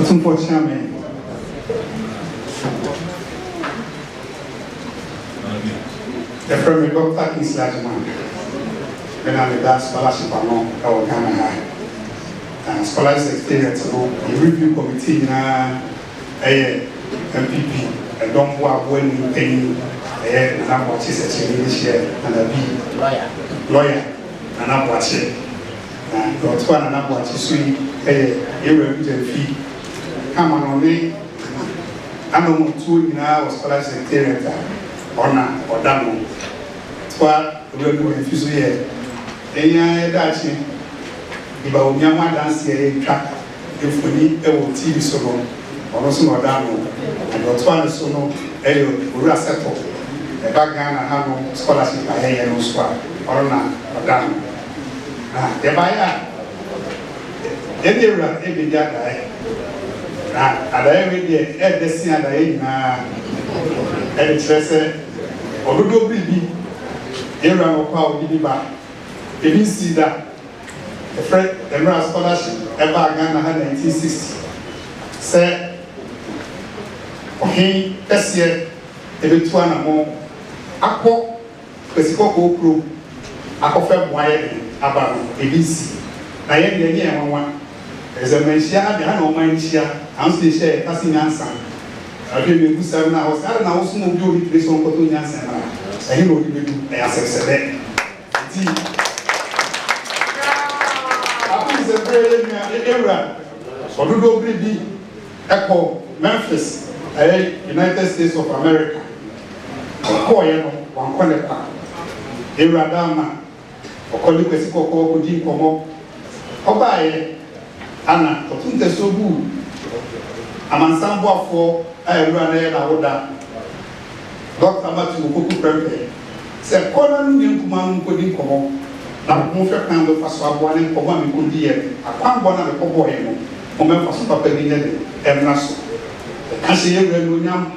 Otumfuo Osei the friend of Dr. Kislajman when I did that scholarship along our Ghana High and scholarship experience along the review committee na MPP and don't work when you pay and I'm watching this year and a lawyer and I'm watching Got one and what you see a fee. Come on me. I know 2 in our scholar secretariat honor or damo. What we're doing this year. Any dancing. If I would young dance here, track if we need a TV solo or also more damo. And got one solo, we are settled. A background and have no scholarship by here and no swap or not or damo. The buyer, every day, and every day, every single day, and it's just or do be here and power be back. If you see that, the friend, the Mara scholarship, ever again, 1960, said, okay, this year, every 2 and more, I call Pesico Pro, I offer wire. About ABC. I am the year one. As a mention, I don't mind share, I'm still share, passing answer. I will be 7 hours. I don't know who will do this on Coton answer. I know you do. I accept that. I think it's a very era. So do not be Echo, Memphis, United States of America. One corner. Era Dama. Okoli kwesi koko kudi komo obaye ana otunte sobu amansambo afo ayelua na ye na woda Dr. Matu Koku Prempe se kona nu nkuma kudi komo na mo fe kan do faso abo ne komo mi kudi ye akwambo na me kobo ye no mo me faso papa ni ne emna so ka se ye wura no nyam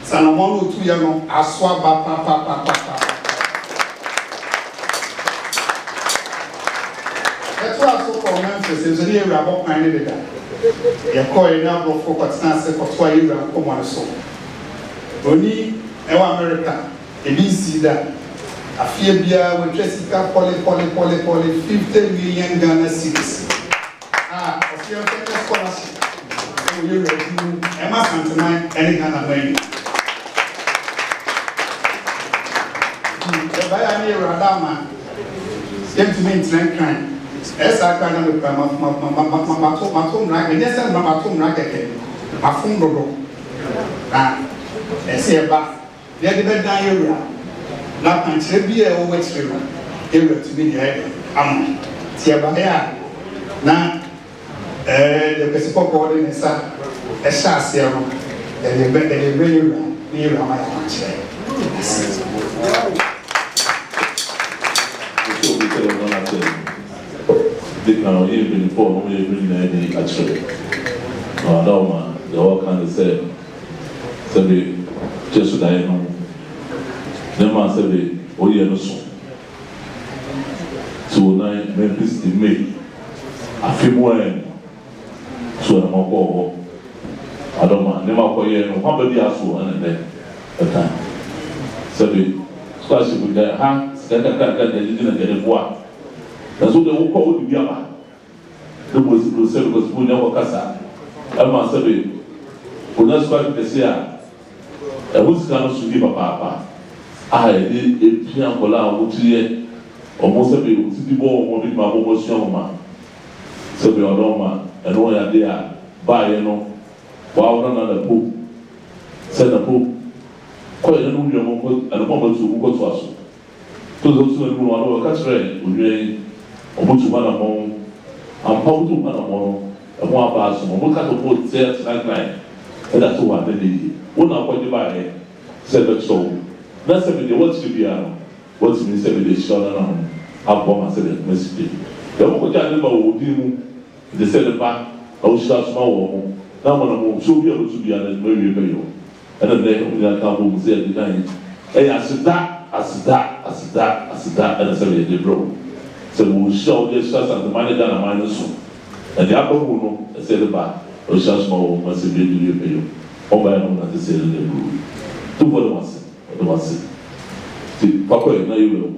sanamo no tu ye no aso aba papa Memphis, a year about my neighbor. Your coin now for what's not said for 2 years and come on so. Only America, a BC that a fear beer with Jessica Poly 50 million Ghana cedis. Of your scholarship. You review Emma Santamine, any Ghana money. The buyer near Radama came to me in Train. As I can look at my home, and yes, I'm not home like my phone door. I see a bath. They are the bed area. Not my tribute or which river. Area to be there. Tiabaya. Now, the Pesico board in a chassis, and they bed a very near my chair. Even before we bring any actually. No, they all kind of say, we just die. No, the man said, oh, yeah, no, so. So, now, Memphis in May. I feel more, so I'm a go. I don't mind, never go here, no, somebody else will, and then the time. So, the scholarship with their hands, they didn't get it. That's what they will call the Yama. The was because we never casa. Emma said, when that's why they say, I was going to give a papa. I did a piano which year almost a bit with the ball, one with my almost young man. So we are normal, and when I dare buy, while none of the poop, said the poop, quite a number and a moment to go to us. To those who are catching, we Otumfuo among and Otumfuo among a one person, we can't put there tonight, and that's what they did. One of what you buy said that so. That's every day. What's to be what's been said with the shoulder on our bomb and said it message. The one who can't remember they said the back, I was just small. Now, one of them should be able to be an very real. And then they come say at the time, hey, I said that, and I said, they broke. So we show this just as the manager and minus soon. And the upper one, I said about, or just more massively to you. Or by no one to say in the room. Two for the ones. See, Papa, now you will.